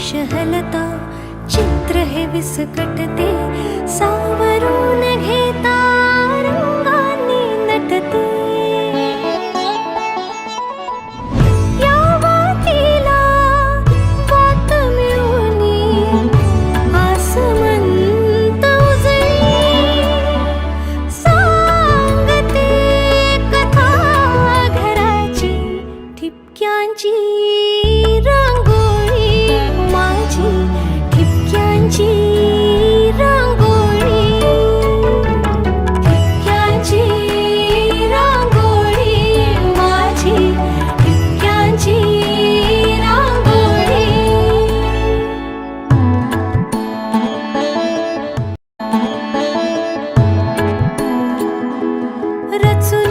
शहलता चित्र हे विस्कटते, सावरून घेता रंगांनी नटते. या वातीला वात मिळूनी आसमंत उजळी, सांगते कथा घराची ठिपक्यांची रांगोळी माझी, ठिपक्यांची रांगोळी, ठिपक्यांची रांगोळी माझी, ठिपक्यांची रांगोळी. रचून